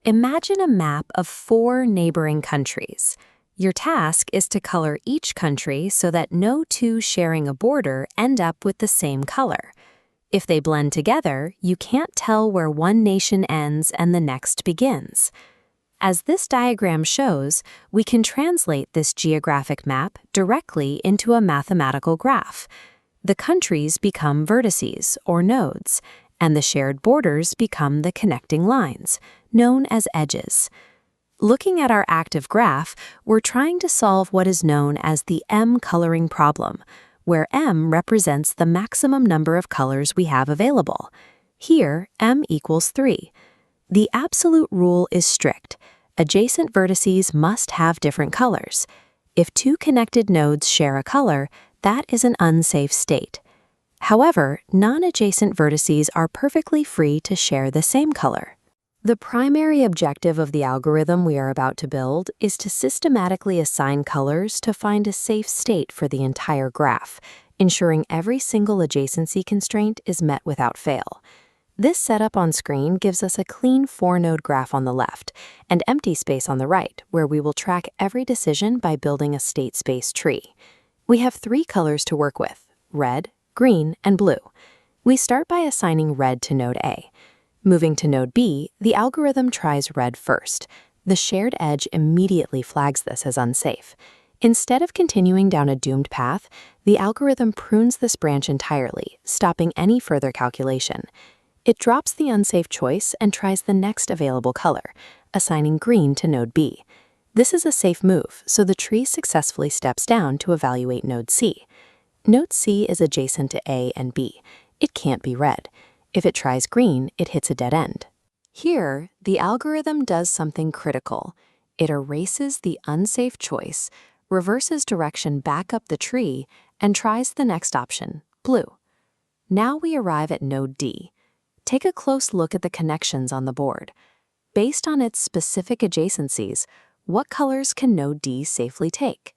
Imagine a map of 4 neighboring countries. Your task is to color each country so that no two sharing a border end up with the same color. If they blend together, you can't tell where one nation ends and the next begins. As this diagram shows, we can translate this geographic map directly into a mathematical graph. The countries become vertices, or nodes, and the shared borders become the connecting lines, known as edges. Looking at our active graph, we're trying to solve what is known as the M coloring problem, where M represents the maximum number of colors we have available. Here, M equals 3. The absolute rule is strict. Adjacent vertices must have different colors. If 2 connected nodes share a color, that is an unsafe state. However, non-adjacent vertices are perfectly free to share the same color. The primary objective of the algorithm we are about to build is to systematically assign colors to find a safe state for the entire graph, ensuring every single adjacency constraint is met without fail. This setup on screen gives us a clean 4-node graph on the left and empty space on the right, where we will track every decision by building a state space tree. We have 3 colors to work with: red, green, and blue. We start by assigning red to node A. Moving to node B, the algorithm tries red first. The shared edge immediately flags this as unsafe. Instead of continuing down a doomed path, the algorithm prunes this branch entirely, stopping any further calculation. It drops the unsafe choice and tries the next available color, assigning green to node B. This is a safe move, so the tree successfully steps down to evaluate node C. Node C is adjacent to A and B. It can't be red. If it tries green, it hits a dead end. Here, the algorithm does something critical. It erases the unsafe choice, reverses direction back up the tree, and tries the next option, blue. Now we arrive at node D. Take a close look at the connections on the board. Based on its specific adjacencies, what colors can node D safely take?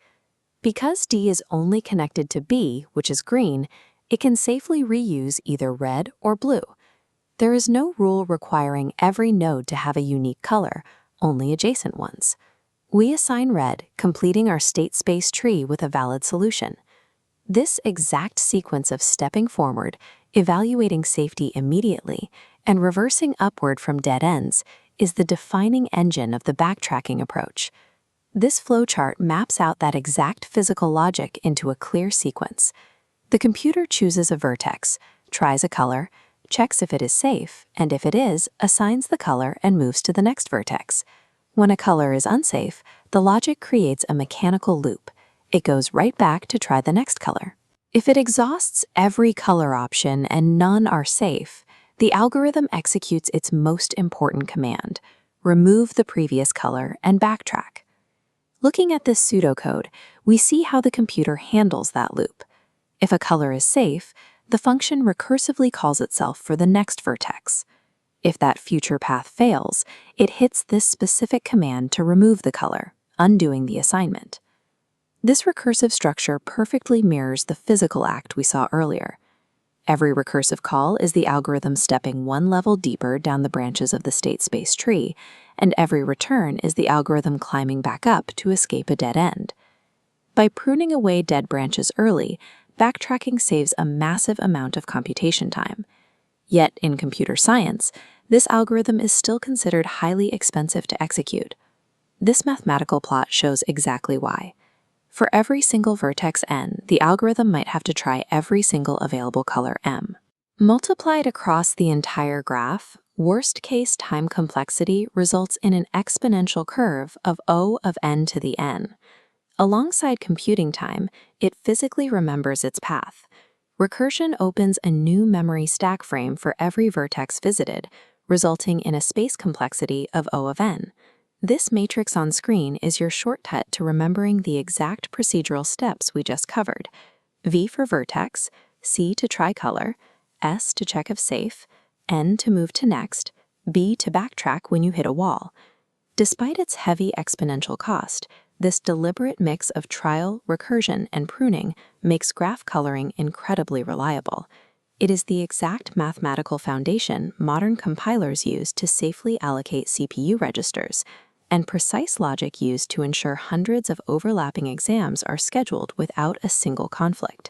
Because D is only connected to B, which is green, it can safely reuse either red or blue. There is no rule requiring every node to have a unique color, only adjacent ones. We assign red, completing our state space tree with a valid solution. This exact sequence of stepping forward, evaluating safety immediately, and reversing upward from dead ends is the defining engine of the backtracking approach. This flowchart maps out that exact physical logic into a clear sequence. The computer chooses a vertex, tries a color, checks if it is safe, and if it is, assigns the color and moves to the next vertex. When a color is unsafe, the logic creates a mechanical loop. It goes right back to try the next color. If it exhausts every color option and none are safe, the algorithm executes its most important command: remove the previous color and backtrack. Looking at this pseudocode, we see how the computer handles that loop. If a color is safe, the function recursively calls itself for the next vertex. If that future path fails, it hits this specific command to remove the color, undoing the assignment. This recursive structure perfectly mirrors the physical act we saw earlier. Every recursive call is the algorithm stepping one level deeper down the branches of the state space tree, and every return is the algorithm climbing back up to escape a dead end. By pruning away dead branches early, backtracking saves a massive amount of computation time. Yet, in computer science, this algorithm is still considered highly expensive to execute. This mathematical plot shows exactly why. For every single vertex n, the algorithm might have to try every single available color m. Multiplied across the entire graph, worst-case time complexity results in an exponential curve of O of n to the n. Alongside computing time, it physically remembers its path. Recursion opens a new memory stack frame for every vertex visited, resulting in a space complexity of O of n. This matrix on screen is your shortcut to remembering the exact procedural steps we just covered: V for vertex, C to try color, S to check if safe, N to move to next, B to backtrack when you hit a wall. Despite its heavy exponential cost, this deliberate mix of trial, recursion, and pruning makes graph coloring incredibly reliable. It is the exact mathematical foundation modern compilers use to safely allocate CPU registers, and precise logic used to ensure hundreds of overlapping exams are scheduled without a single conflict.